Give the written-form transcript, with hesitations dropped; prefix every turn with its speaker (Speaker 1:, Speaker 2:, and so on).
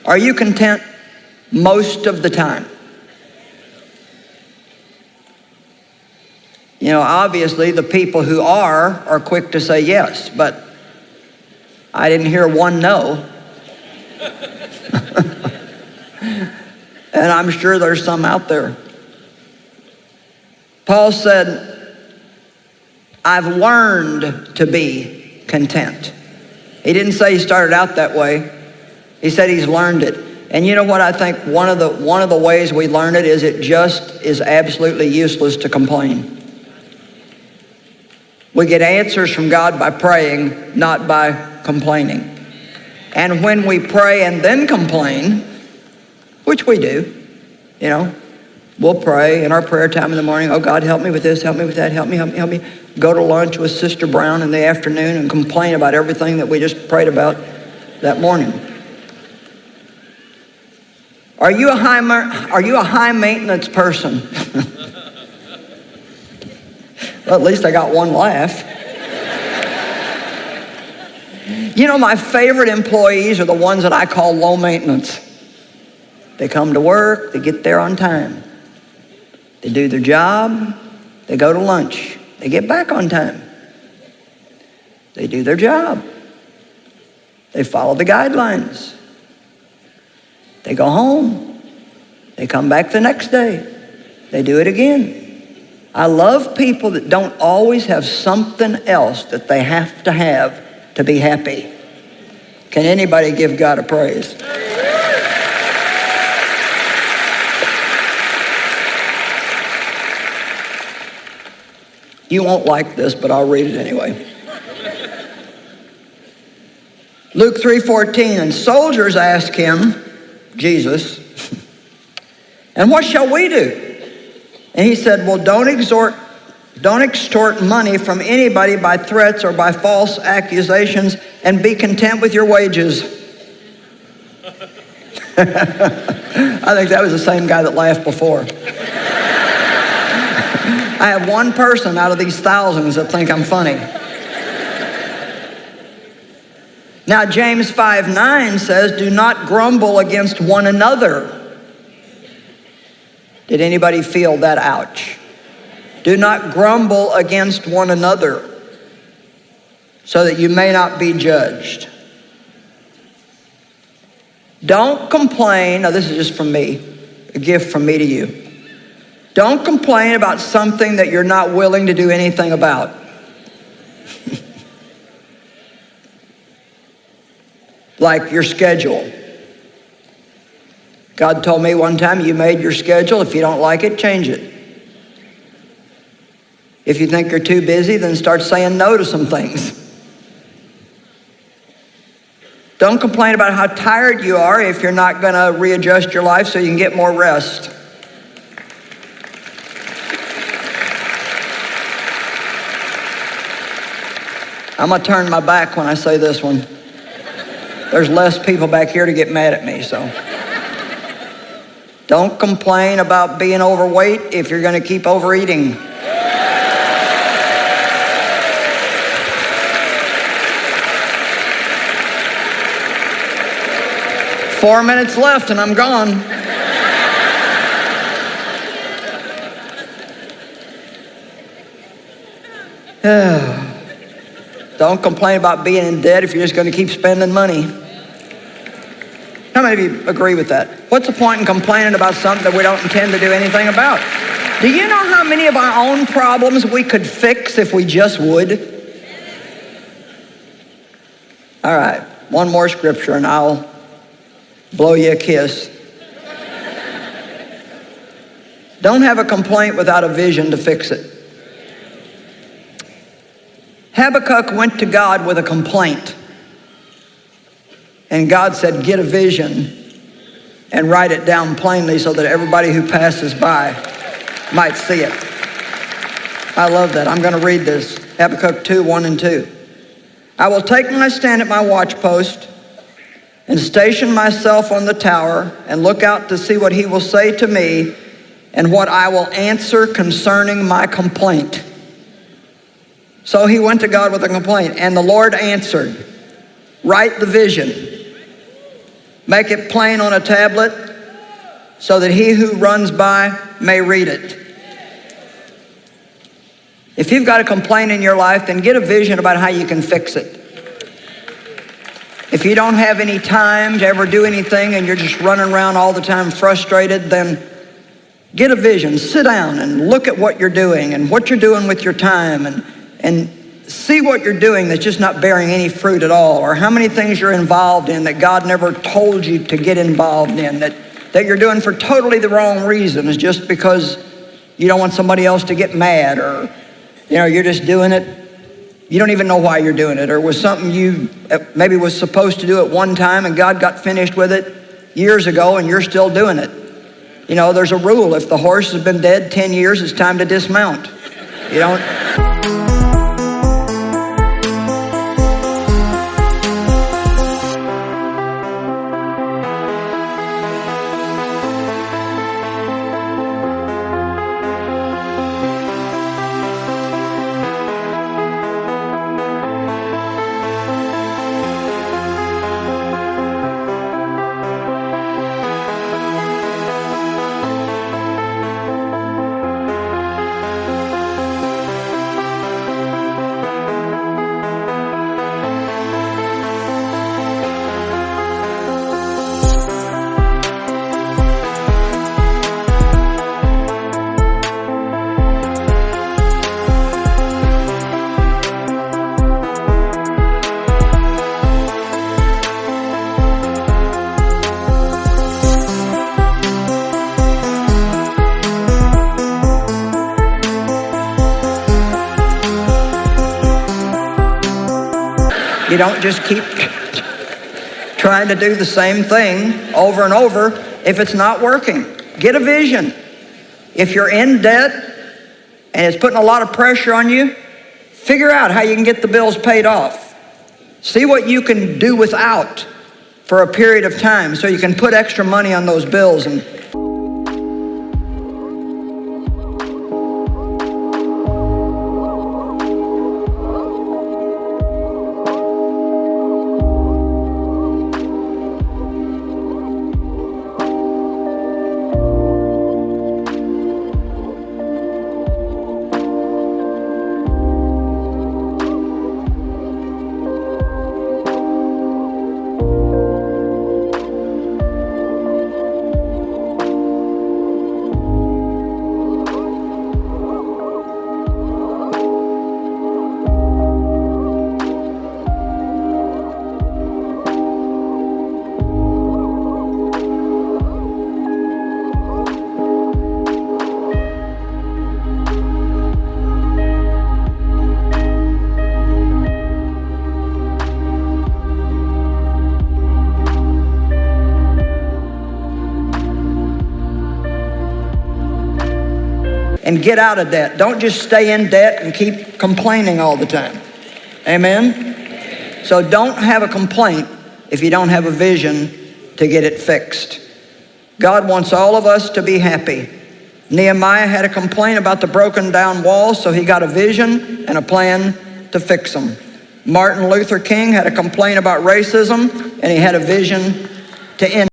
Speaker 1: Are you content most of the time? You know, obviously the people who are quick to say yes, but I didn't hear one no. And I'm sure there's some out there. Paul said, I've learned to be content. He didn't say he started out that way. He said he's learned it. And you know what I think one of the ways we learn it is it just is absolutely useless to complain. We get answers from God by praying, not by complaining. And when we pray and then complain, which we do, you know, we'll pray in our prayer time in the morning, oh God, help me with this, help me with that, help me. Go to lunch with Sister Brown in the afternoon and complain about everything that we just prayed about that morning. Are you a high maintenance person? Well, at least I got one laugh. You know, my favorite employees are the ones that I call low maintenance. They come to work, they get there on time. They do their job, they go to lunch, they get back on time. They do their job. They follow the guidelines. They go home. They come back the next day. They do it again. I love people that don't always have something else that they have to be happy. Can anybody give God a praise? You won't like this, but I'll read it anyway. Luke 3:14, and soldiers asked him, Jesus, and what shall we do? And he said, well, don't extort money from anybody by threats or by false accusations, and be content with your wages. I think that was the same guy that laughed before. I have one person out of these thousands that think I'm funny. Now, James 5:9 says, do not grumble against one another. Did anybody feel that ouch? Do not grumble against one another, so that you may not be judged. Don't complain. Now, this is just from me, a gift from me to you. Don't complain about something that you're not willing to do anything about. Like your schedule. God told me one time, you made your schedule. If you don't like it, change it. If you think you're too busy, then start saying no to some things. Don't complain about how tired you are if you're not going to readjust your life so you can get more rest. I'm going to turn my back when I say this one. There's less people back here to get mad at me, so. Don't complain about being overweight if you're going to keep overeating. Four minutes left and I'm gone. Don't complain about being in debt if you're just going to keep spending money. How many of you agree with that? What's the point in complaining about something that we don't intend to do anything about? Do you know how many of our own problems we could fix if we just would? All right, one more scripture and I'll blow you a kiss. Don't have a complaint without a vision to fix it. Habakkuk went to God with a complaint. And God said, get a vision and write it down plainly so that everybody who passes by might see it. I love that. I'm going to read this. Habakkuk 2:1 and 2. I will take my stand at my watchpost and station myself on the tower and look out to see what he will say to me and what I will answer concerning my complaint. So he went to God with a complaint, and the Lord answered, write the vision. Make it plain on a tablet so that he who runs by may read it. If you've got a complaint in your life, then get a vision about how you can fix it. If you don't have any time to ever do anything and you're just running around all the time frustrated, then get a vision. Sit down and look at what you're doing and what you're doing with your time, and see what you're doing that's just not bearing any fruit at all, or how many things you're involved in that God never told you to get involved in, that you're doing for totally the wrong reasons just because you don't want somebody else to get mad, or you're just doing it. You don't even know why you're doing it, or it was something you maybe was supposed to do at one time and God got finished with it years ago and you're still doing it. There's a rule. If the horse has been dead 10 years, it's time to dismount. You don't. You don't just keep trying to do the same thing over and over if it's not working. Get a vision. If you're in debt and it's putting a lot of pressure on you, figure out how you can get the bills paid off. See what you can do without for a period of time so you can put extra money on those bills. And get out of debt. Don't just stay in debt and keep complaining all the time. Amen? So don't have a complaint if you don't have a vision to get it fixed. God wants all of us to be happy. Nehemiah had a complaint about the broken down walls, so he got a vision and a plan to fix them. Martin Luther King had a complaint about racism, and he had a vision to end